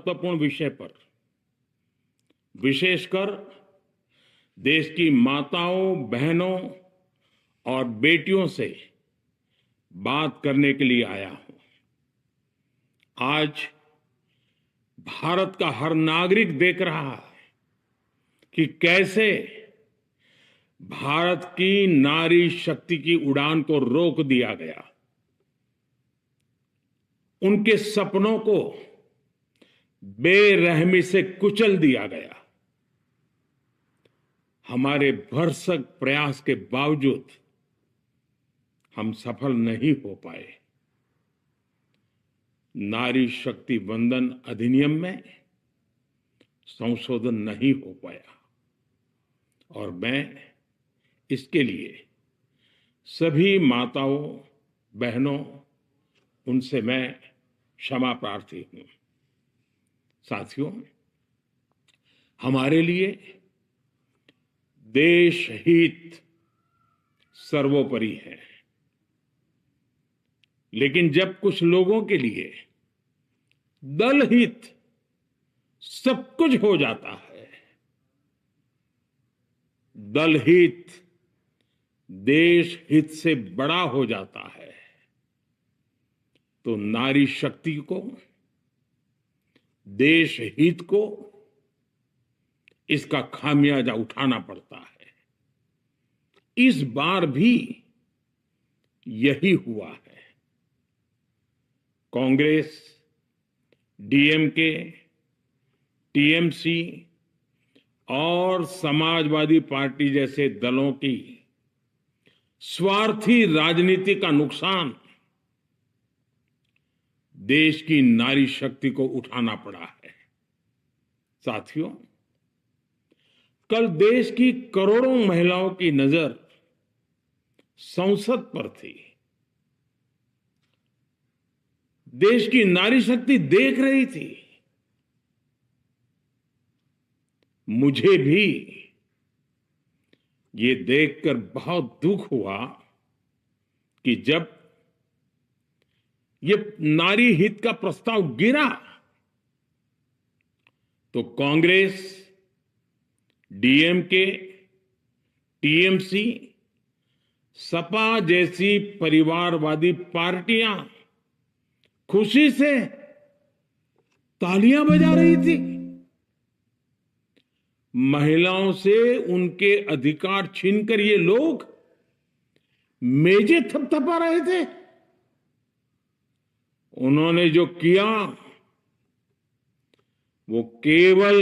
महत्वपूर्ण विषय पर, विशेषकर देश की माताओं, बहनों और बेटियों से बात करने के लिए आया हूं। आज भारत का हर नागरिक देख रहा है कि कैसे भारत की नारी शक्ति की उड़ान को रोक दिया गया, उनके सपनों को बेरहमी से कुचल दिया गया। हमारे भरसक प्रयास के बावजूद हम सफल नहीं हो पाए। नारी शक्ति वंदन अधिनियम में संशोधन नहीं हो पाया और मैं इसके लिए सभी माताओं, बहनों, उनसे मैं क्षमा प्रार्थी हूं। साथियों, हमारे लिए देश हित सर्वोपरि है, लेकिन जब कुछ लोगों के लिए दल हित सब कुछ हो जाता है, दल हित देश हित से बड़ा हो जाता है, तो नारी शक्ति को, देश हित को इसका खामियाजा उठाना पड़ता है। इस बार भी यही हुआ है। कांग्रेस, डीएमके, टीएमसी और समाजवादी पार्टी जैसे दलों की स्वार्थी राजनीति का नुकसान देश की नारी शक्ति को उठाना पड़ा है। साथियों, कल देश की करोड़ों महिलाओं की नजर संसद पर थी। देश की नारी शक्ति देख रही थी। मुझे भी ये देखकर बहुत दुख हुआ कि जब ये नारी हित का प्रस्ताव गिरा तो कांग्रेस, डीएमके, टीएमसी, सपा जैसी परिवारवादी पार्टियां खुशी से तालियां बजा रही थी। महिलाओं से उनके अधिकार छीनकर ये लोग मेजें थपथपा रहे थे। उन्होंने जो किया वो केवल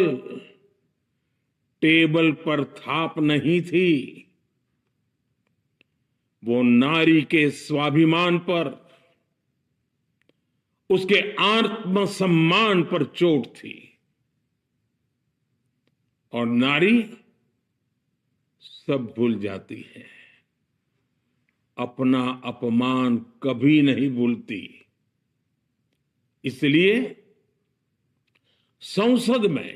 टेबल पर थाप नहीं थी, वो नारी के स्वाभिमान पर, उसके आत्मसम्मान पर चोट थी। और नारी सब भूल जाती है, अपना अपमान कभी नहीं भूलती। इसलिए संसद में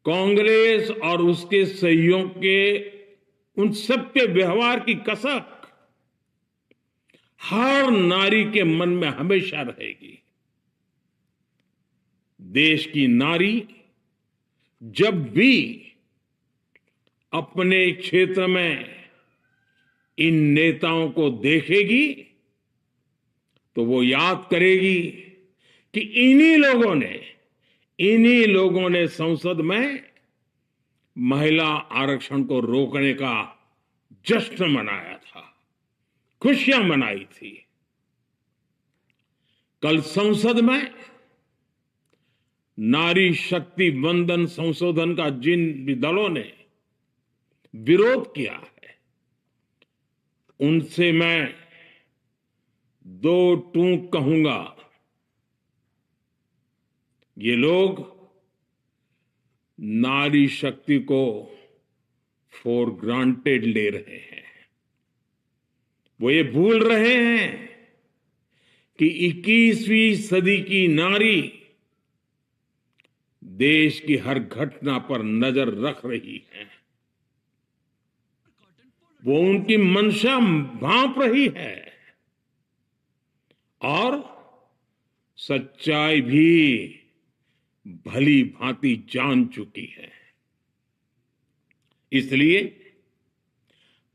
कांग्रेस और उसके सहयोगियों के उन सबके व्यवहार की कसक हर नारी के मन में हमेशा रहेगी। देश की नारी जब भी अपने क्षेत्र में इन नेताओं को देखेगी तो वो याद करेगी कि इन्हीं लोगों ने संसद में महिला आरक्षण को रोकने का जश्न मनाया था, खुशियां मनाई थी। कल संसद में नारी शक्ति वंदन संशोधन का जिन भी दलों ने विरोध किया है, उनसे मैं दो टूक कहूंगा। ये लोग नारी शक्ति को फॉर ग्रांटेड ले रहे हैं। वो ये भूल रहे हैं कि 21वीं सदी की नारी देश की हर घटना पर नजर रख रही है। वो उनकी मंशा भांप रही है और सच्चाई भी भली भांति जान चुकी है। इसलिए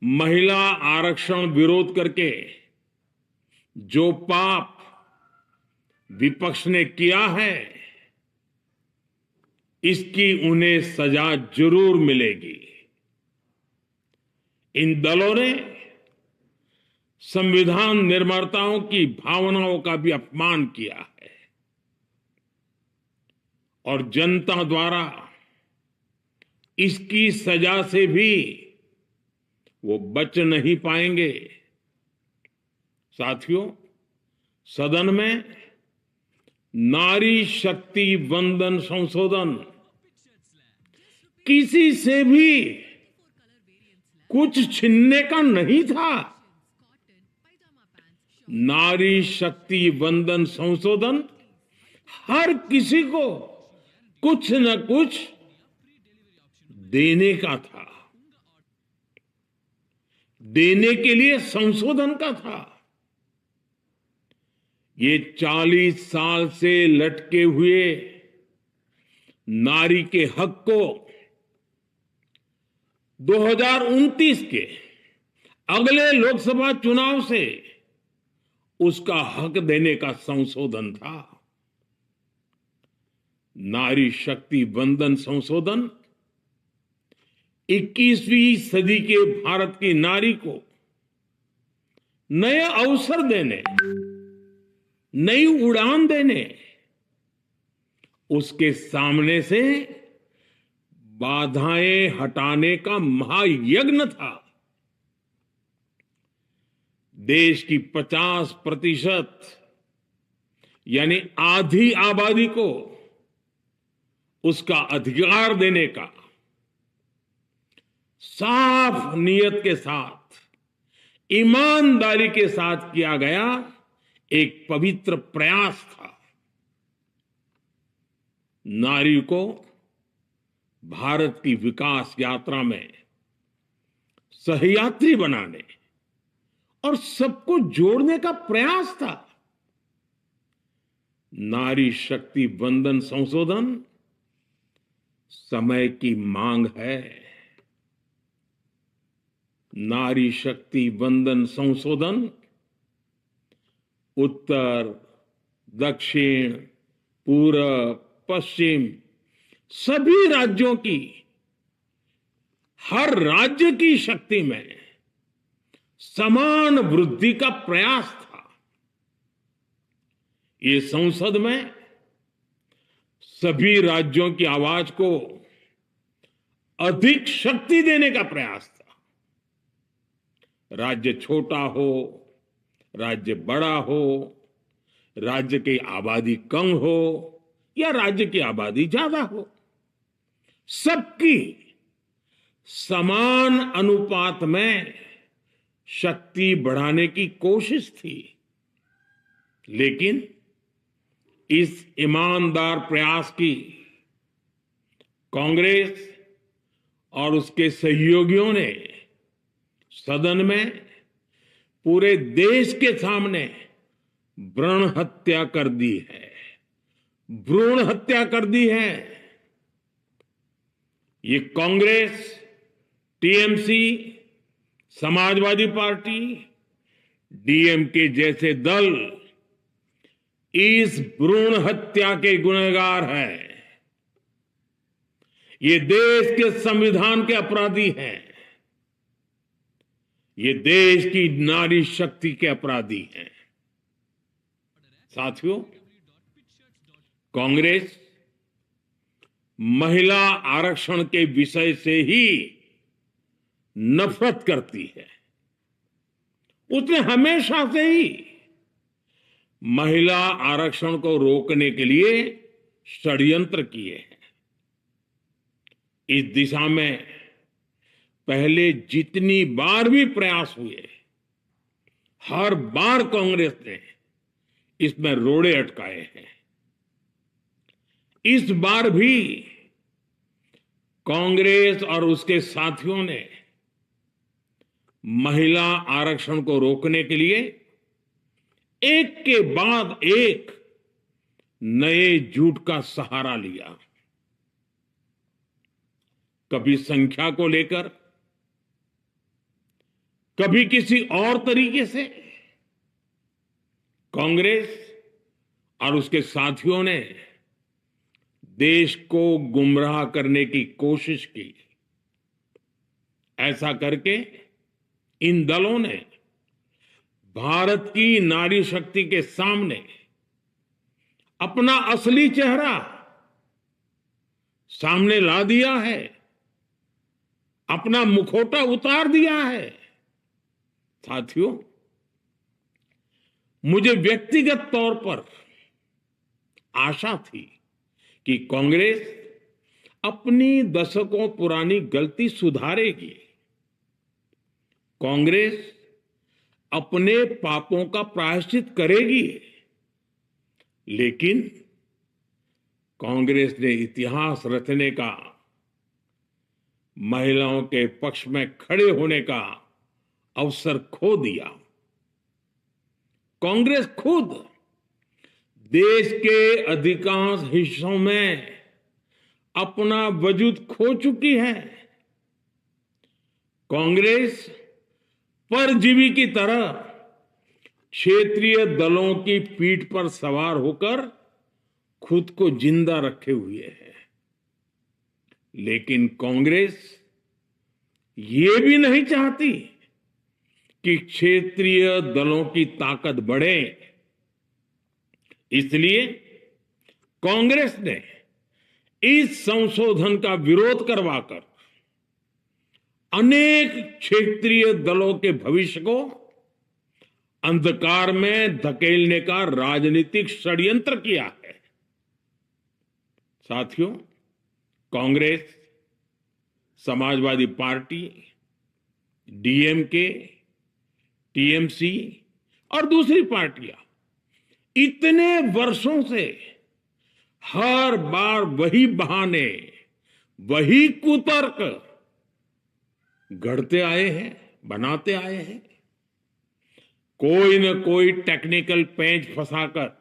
महिला आरक्षण विरोध करके जो पाप विपक्ष ने किया है, इसकी उन्हें सजा जरूर मिलेगी। इन दलों ने संविधान निर्माताओं की भावनाओं का भी अपमान किया है और जनता द्वारा इसकी सजा से भी वो बच नहीं पाएंगे। साथियों, सदन में नारी शक्ति वंदन संशोधन किसी से भी कुछ छीनने का नहीं था। नारी शक्ति वंदन संशोधन हर किसी को कुछ न कुछ देने का था, देने के लिए संशोधन का था। ये 40 साल से लटके हुए नारी के हक को 2029 के अगले लोकसभा चुनाव से उसका हक देने का संशोधन था। नारी शक्ति वंदन संशोधन 21वीं सदी के भारत की नारी को नए अवसर देने, नई उड़ान देने, उसके सामने से बाधाएं हटाने का महायज्ञ था। देश की 50% यानी आधी आबादी को उसका अधिकार देने का साफ नियत के साथ, ईमानदारी के साथ किया गया एक पवित्र प्रयास था। नारी को भारत की विकास यात्रा में सहयात्री बनाने और सबको जोड़ने का प्रयास था। नारी शक्ति वंदन संशोधन समय की मांग है। नारी शक्ति वंदन संशोधन उत्तर, दक्षिण, पूर्व, पश्चिम सभी राज्यों की, हर राज्य की शक्ति में समान वृद्धि का प्रयास था। ये संसद में सभी राज्यों की आवाज को अधिक शक्ति देने का प्रयास था। राज्य छोटा हो, राज्य बड़ा हो, राज्य की आबादी कम हो या राज्य की आबादी ज्यादा हो, सबकी समान अनुपात में शक्ति बढ़ाने की कोशिश थी। लेकिन इस ईमानदार प्रयास की कांग्रेस और उसके सहयोगियों ने सदन में पूरे देश के सामने भ्रूण हत्या कर दी है, भ्रूण हत्या कर दी है। ये Congress, TMC, Samajwadi party, DMK जैसे दल इस भ्रूण हत्या के गुनहगार हैं। ये देश के संविधान के अपराधी हैं। ये देश की नारी शक्ति के अपराधी हैं। साथियों, कांग्रेस महिला आरक्षण के विषय से ही नफरत करती है। उसने हमेशा से ही महिला आरक्षण को रोकने के लिए षड्यंत्र किए हैं। इस दिशा में पहले जितनी बार भी प्रयास हुए, हर बार कांग्रेस ने इसमें रोड़े अटकाए हैं। इस बार भी कांग्रेस और उसके साथियों ने महिला आरक्षण को रोकने के लिए एक के बाद एक नए झूठ का सहारा लिया। कभी संख्या को लेकर, कभी किसी और तरीके से कांग्रेस और उसके साथियों ने देश को गुमराह करने की कोशिश की। ऐसा करके इन दलों ने भारत की नारी शक्ति के सामने अपना असली चेहरा सामने ला दिया है, अपना मुखौटा उतार दिया है। साथियों, मुझे व्यक्तिगत तौर पर आशा थी कि कांग्रेस अपनी दशकों पुरानी गलती सुधारेगी। कांग्रेस अपने पापों का प्रायश्चित करेगी। लेकिन कांग्रेस ने इतिहास रचने का, महिलाओं के पक्ष में खड़े होने का अवसर खो दिया। कांग्रेस खुद देश के अधिकांश हिस्सों में अपना वजूद खो चुकी है। कांग्रेस परजीवी की तरह क्षेत्रीय दलों की पीठ पर सवार होकर खुद को जिंदा रखे हुए है। लेकिन कांग्रेस ये भी नहीं चाहती कि क्षेत्रीय दलों की ताकत बढ़े। इसलिए कांग्रेस ने इस संशोधन का विरोध करवाकर अनेक क्षेत्रीय दलों के भविष्य को अंधकार में धकेलने का राजनीतिक षड्यंत्र किया है। साथियों, Congress, Samajwadi party, DMK, TMC और दूसरी पार्टियां इतने वर्षों से हर बार वही बहाने, वही कुतर्क गढ़ते आए हैं, बनाते आए हैं। कोई न कोई टेक्निकल पेंच फंसाकर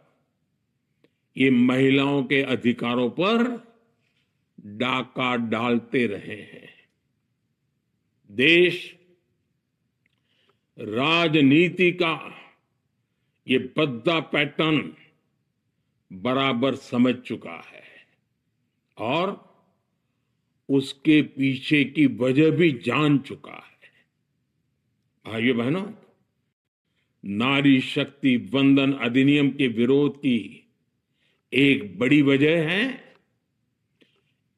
ये महिलाओं के अधिकारों पर डाका डालते रहे हैं। देश राजनीति का ये भद्दा पैटर्न बराबर समझ चुका है और उसके पीछे की वजह भी जान चुका है। भाइयों बहनों, नारी शक्ति वंदन अधिनियम के विरोध की एक बड़ी वजह है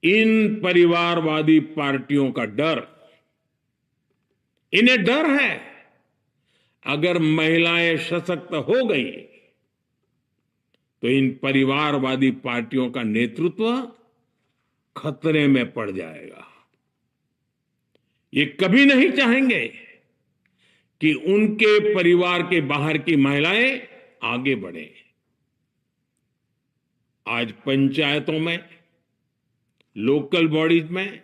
इन परिवारवादी पार्टियों का डर। इन्हें डर है अगर महिलाएं सशक्त हो गई तो इन परिवारवादी पार्टियों का नेतृत्व खतरे में पड़ जाएगा। ये कभी नहीं चाहेंगे कि उनके परिवार के बाहर की महिलाएं आगे बढ़े। आज पंचायतों में, लोकल बॉडीज में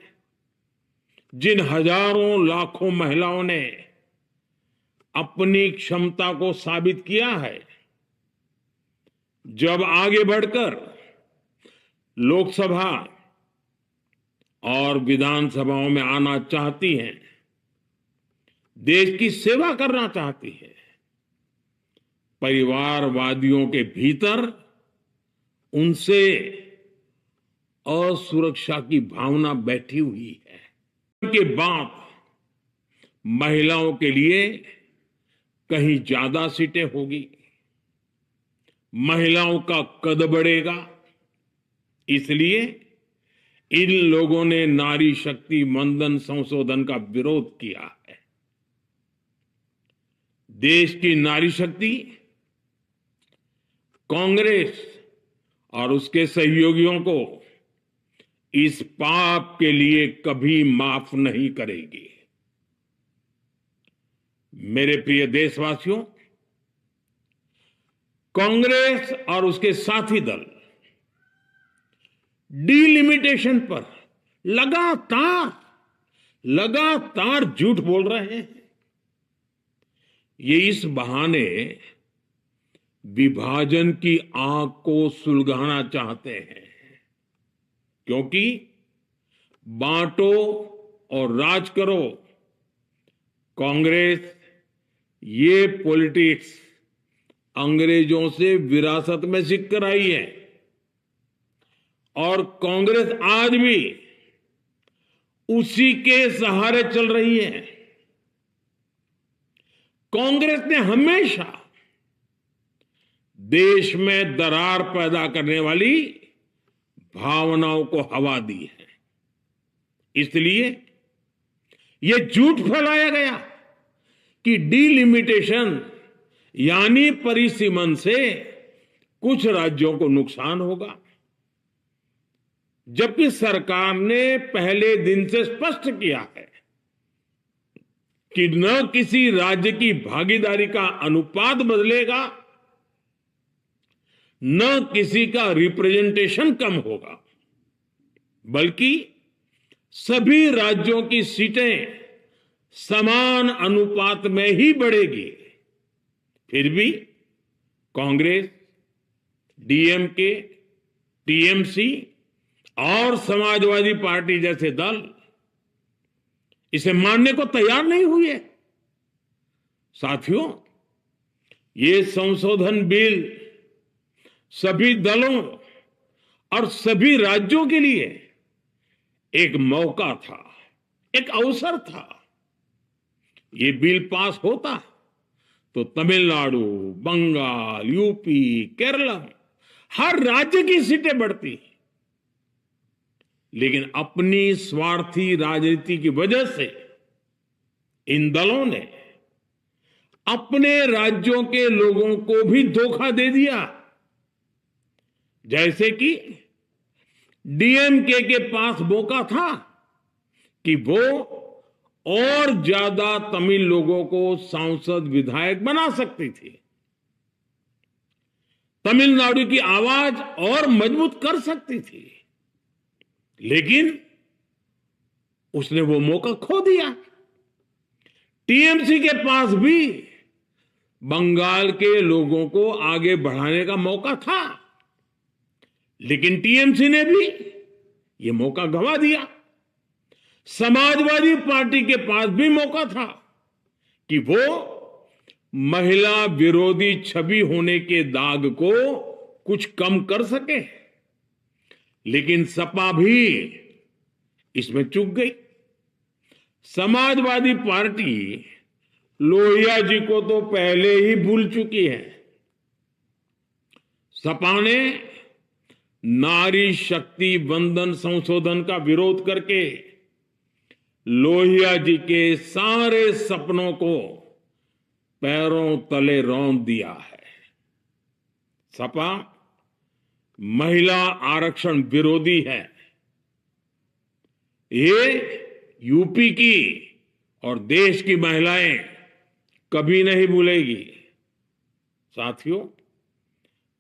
जिन हजारों लाखों महिलाओं ने अपनी क्षमता को साबित किया है, जब आगे बढ़कर लोकसभा और विधानसभाओं में आना चाहती हैं, देश की सेवा करना चाहती है, परिवारवादियों के भीतर उनसे असुरक्षा की भावना बैठी हुई है। के बाद महिलाओं के लिए कहीं ज्यादा सीटें होगी, महिलाओं का कद बढ़ेगा। इसलिए इन लोगों ने नारी शक्ति वंदन संशोधन का विरोध किया है। देश की नारी शक्ति कांग्रेस और उसके सहयोगियों को इस पाप के लिए कभी माफ नहीं करेगी। मेरे प्रिय देशवासियों, कांग्रेस और उसके साथी दल डिलिमिटेशन पर लगातार झूठ बोल रहे हैं। ये इस बहाने विभाजन की आग को सुलगाना चाहते हैं, क्योंकि बांटो और राज करो, कांग्रेस ये पॉलिटिक्स अंग्रेजों से विरासत में सीख कर आई है और कांग्रेस आज भी उसी के सहारे चल रही है। कांग्रेस ने हमेशा देश में दरार पैदा करने वाली भावनाओं को हवा दी है। इसलिए यह झूठ फैलाया गया कि डीलिमिटेशन यानी परिसीमन से कुछ राज्यों को नुकसान होगा, जबकि सरकार ने पहले दिन से स्पष्ट किया है कि न किसी राज्य की भागीदारी का अनुपात बदलेगा, न किसी का रिप्रेजेंटेशन कम होगा, बल्कि सभी राज्यों की सीटें समान अनुपात में ही बढ़ेगी। फिर भी कांग्रेस, डीएमके, टीएमसी और समाजवादी पार्टी जैसे दल इसे मानने को तैयार नहीं हुए। साथियों, ये संशोधन बिल सभी दलों और सभी राज्यों के लिए एक मौका था, एक अवसर था। ये बिल पास होता तो तमिलनाडु, बंगाल, यूपी, केरला हर राज्य की सीटें बढ़ती, लेकिन अपनी स्वार्थी राजनीति की वजह से इन दलों ने अपने राज्यों के लोगों को भी धोखा दे दिया। जैसे कि डीएमके के पास मौका था कि वो और ज्यादा तमिल लोगों को सांसद विधायक बना सकती थी, तमिलनाडु की आवाज और मजबूत कर सकती थी, लेकिन उसने वो मौका खो दिया। टीएमसी के पास भी बंगाल के लोगों को आगे बढ़ाने का मौका था, लेकिन टीएमसी ने भी ये मौका गंवा दिया। समाजवादी पार्टी के पास भी मौका था कि वो महिला विरोधी छवि होने के दाग को कुछ कम कर सके, लेकिन सपा भी इसमें चूक गई। समाजवादी पार्टी लोहिया जी को तो पहले ही भूल चुकी है। सपा ने नारी शक्ति वंदन संशोधन का विरोध करके लोहिया जी के सारे सपनों को पैरों तले रौंद दिया है। सपा महिला आरक्षण विरोधी है, ये यूपी की और देश की महिलाएं कभी नहीं भूलेगी। साथियों,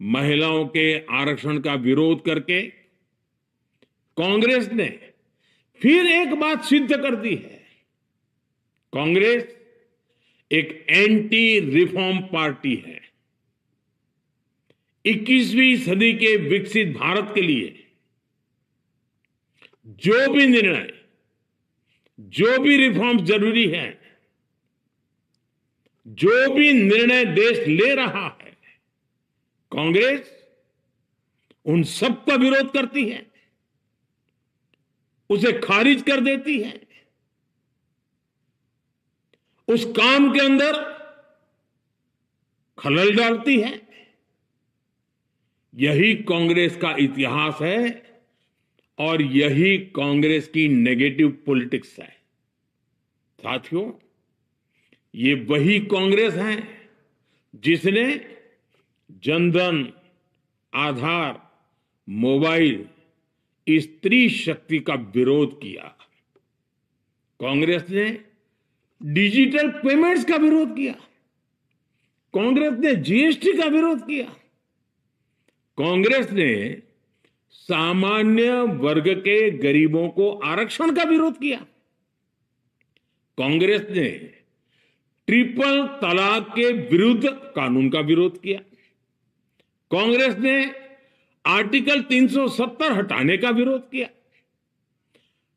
महिलाओं के आरक्षण का विरोध करके कांग्रेस ने फिर एक बात सिद्ध कर दी है। कांग्रेस एक एंटी रिफॉर्म पार्टी है। 21वीं सदी के विकसित भारत के लिए जो भी निर्णय, जो भी रिफॉर्म जरूरी है, जो भी निर्णय देश ले रहा है, कांग्रेस उन सब का विरोध करती है, उसे खारिज कर देती है, उस काम के अंदर खलल डालती है। यही कांग्रेस का इतिहास है और यही कांग्रेस की नेगेटिव पॉलिटिक्स है। साथियों, ये वही कांग्रेस है जिसने जनधन, आधार, मोबाइल, स्त्री शक्ति का विरोध किया। कांग्रेस ने डिजिटल पेमेंट्स का विरोध किया। कांग्रेस ने जीएसटी का विरोध किया। कांग्रेस ने सामान्य वर्ग के गरीबों को आरक्षण का विरोध किया। कांग्रेस ने ट्रिपल तलाक के विरुद्ध कानून का विरोध किया। कांग्रेस ने आर्टिकल 370 हटाने का विरोध किया।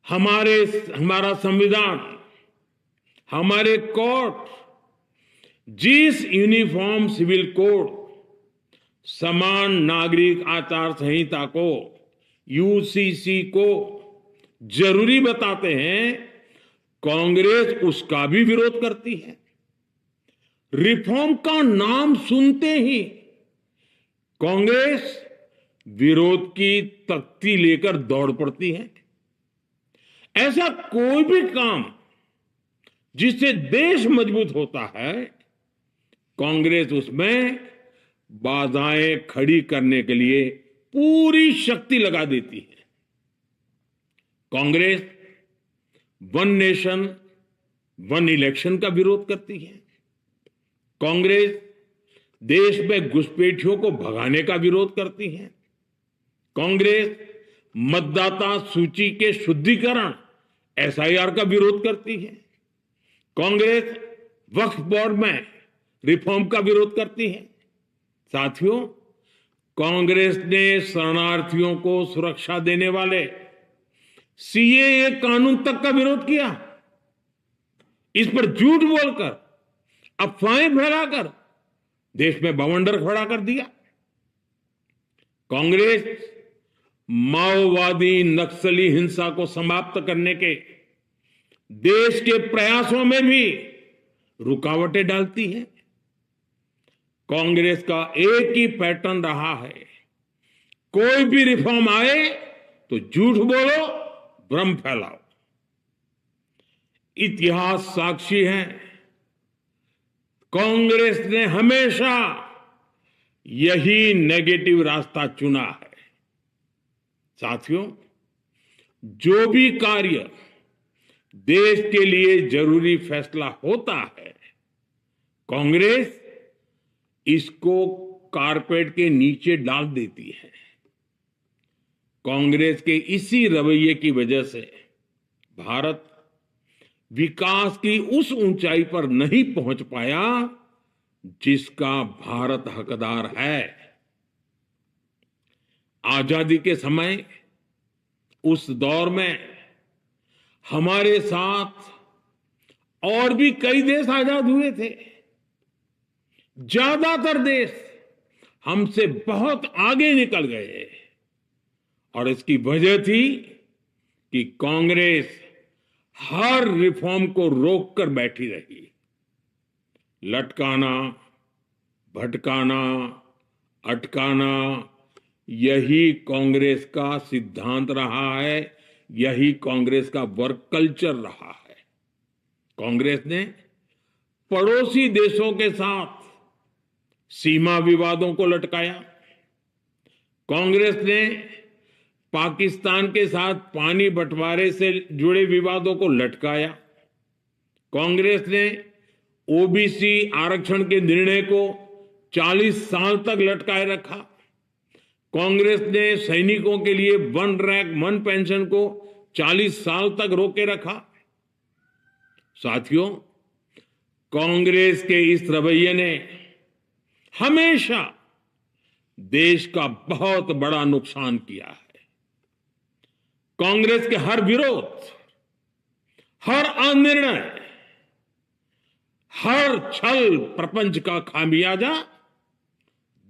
हमारा संविधान, हमारे कोर्ट जिस यूनिफॉर्म सिविल कोड, समान नागरिक आचार संहिता को, यूसीसी को जरूरी बताते हैं, कांग्रेस उसका भी विरोध करती है। रिफॉर्म का नाम सुनते ही कांग्रेस विरोध की तख्ती लेकर दौड़ पड़ती है। ऐसा कोई भी काम जिससे देश मजबूत होता है, कांग्रेस उसमें बाधाएं खड़ी करने के लिए पूरी शक्ति लगा देती है। Congress one nation one election का विरोध करती है। कांग्रेस देश में घुसपैठियों को भगाने का विरोध करती है। कांग्रेस मतदाता सूची के शुद्धिकरण एसआईआर का विरोध करती है। कांग्रेस वक्फ बोर्ड में रिफॉर्म का विरोध करती है। साथियों, कांग्रेस ने शरणार्थियों को सुरक्षा देने वाले सीएए कानून तक का विरोध किया। इस पर झूठ बोलकर, अफवाहें फैलाकर देश में बवंडर खड़ा कर दिया। कांग्रेस माओवादी नक्सली हिंसा को समाप्त करने के देश के प्रयासों में भी रुकावटें डालती है। कांग्रेस का एक ही पैटर्न रहा है, कोई भी रिफॉर्म आए तो झूठ बोलो, भ्रम फैलाओ। इतिहास साक्षी है, कांग्रेस ने हमेशा यही नेगेटिव रास्ता चुना है। साथियों, जो भी कार्य देश के लिए जरूरी फैसला होता है, कांग्रेस इसको कारपेट के नीचे डाल देती है। कांग्रेस के इसी रवैये की वजह से भारत विकास की उस ऊंचाई पर नहीं पहुंच पाया जिसका भारत हकदार है। आजादी के समय उस दौर में हमारे साथ और भी कई देश आजाद हुए थे। ज्यादातर देश हमसे बहुत आगे निकल गए और इसकी वजह थी कि कांग्रेस हर रिफॉर्म को रोककर बैठी रही। लटकाना, भटकाना, अटकाना, यही कांग्रेस का सिद्धांत रहा है, यही कांग्रेस का वर्क कल्चर रहा है। कांग्रेस ने पड़ोसी देशों के साथ सीमा विवादों को लटकाया। कांग्रेस ने पाकिस्तान के साथ पानी बंटवारे से जुड़े विवादों को लटकाया। कांग्रेस ने ओबीसी आरक्षण के निर्णय को 40 साल तक लटकाए रखा। कांग्रेस ने सैनिकों के लिए वन रैंक वन पेंशन को 40 साल तक रोके रखा। साथियों, कांग्रेस के इस रवैये ने हमेशा देश का बहुत बड़ा नुकसान किया है। कांग्रेस के हर विरोध, हर अनिर्णय, हर छल प्रपंच का खामियाजा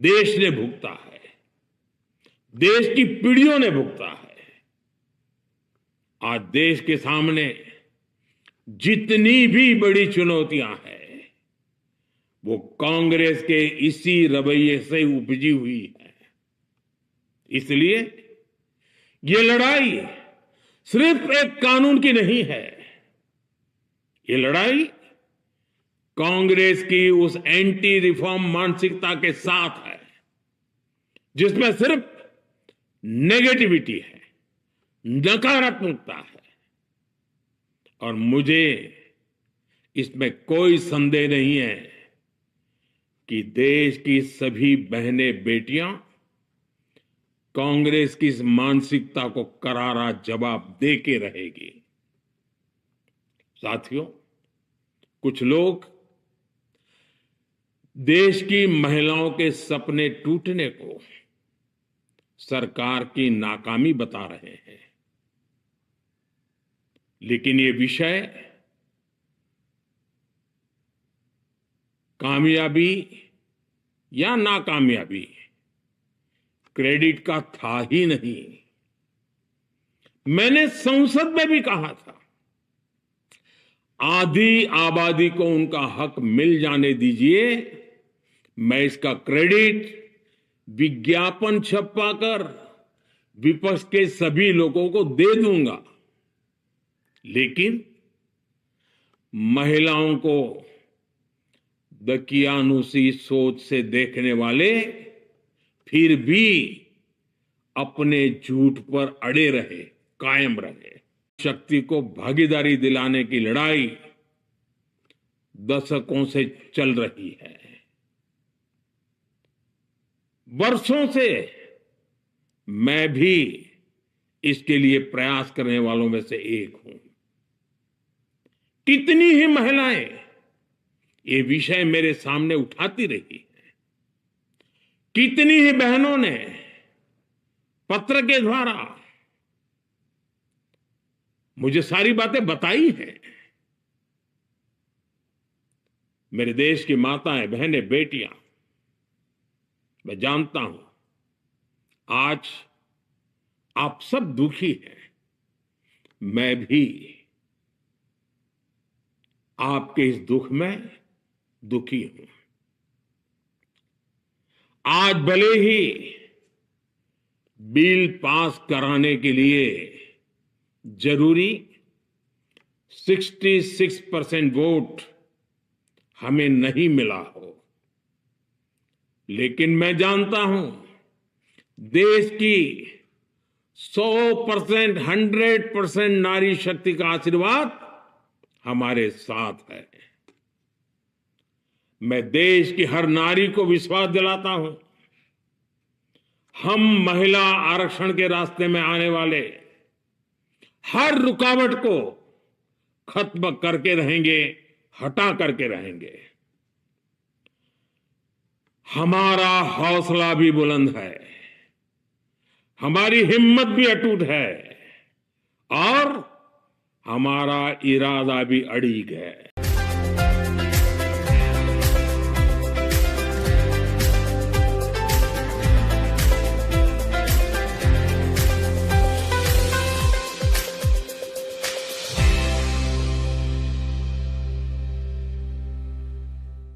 देश ने भुगता है, देश की पीढ़ियों ने भुगता है। आज देश के सामने जितनी भी बड़ी चुनौतियां हैं, वो कांग्रेस के इसी रवैये से उपजी हुई है। इसलिए ये लड़ाई सिर्फ एक कानून की नहीं है, ये लड़ाई कांग्रेस की उस एंटी रिफॉर्म मानसिकता के साथ है जिसमें सिर्फ नेगेटिविटी है, नकारात्मकता है। और मुझे इसमें कोई संदेह नहीं है कि देश की सभी बहनें बेटियां कांग्रेस की इस मानसिकता को करारा जवाब दे के रहेगी। साथियों, कुछ लोग देश की महिलाओं के सपने टूटने को सरकार की नाकामी बता रहे हैं। लेकिन ये विषय कामयाबी या नाकामयाबी क्रेडिट का था ही नहीं। मैंने संसद में भी कहा था, आधी आबादी को उनका हक मिल जाने दीजिए, मैं इसका क्रेडिट विज्ञापन छपवाकर विपक्ष के सभी लोगों को दे दूंगा। लेकिन महिलाओं को दकियानुसी सोच से देखने वाले फिर भी अपने झूठ पर अड़े रहे, कायम रहे। शक्ति को भागीदारी दिलाने की लड़ाई दशकों से चल रही है। वर्षों से मैं भी इसके लिए प्रयास करने वालों में से एक हूं। कितनी ही महिलाएं ये विषय मेरे सामने उठाती रही हैं। कितनी ही बहनों ने पत्र के द्वारा मुझे सारी बातें बताई हैं। मेरे देश की माताएं, बहनें, बेटियां, मैं जानता हूं आज आप सब दुखी हैं। मैं भी आपके इस दुख में दुखी हूं। आज भले ही बिल पास कराने के लिए जरूरी 66% वोट हमें नहीं मिला हो, लेकिन मैं जानता हूं देश की 100%, 100% नारी शक्ति का आशीर्वाद हमारे साथ है। मैं देश की हर नारी को विश्वास दिलाता हूं, हम महिला आरक्षण के रास्ते में आने वाले हर रुकावट को खत्म करके रहेंगे, हटा करके रहेंगे। हमारा हौसला भी बुलंद है, हमारी हिम्मत भी अटूट है और हमारा इरादा भी अड़िग है।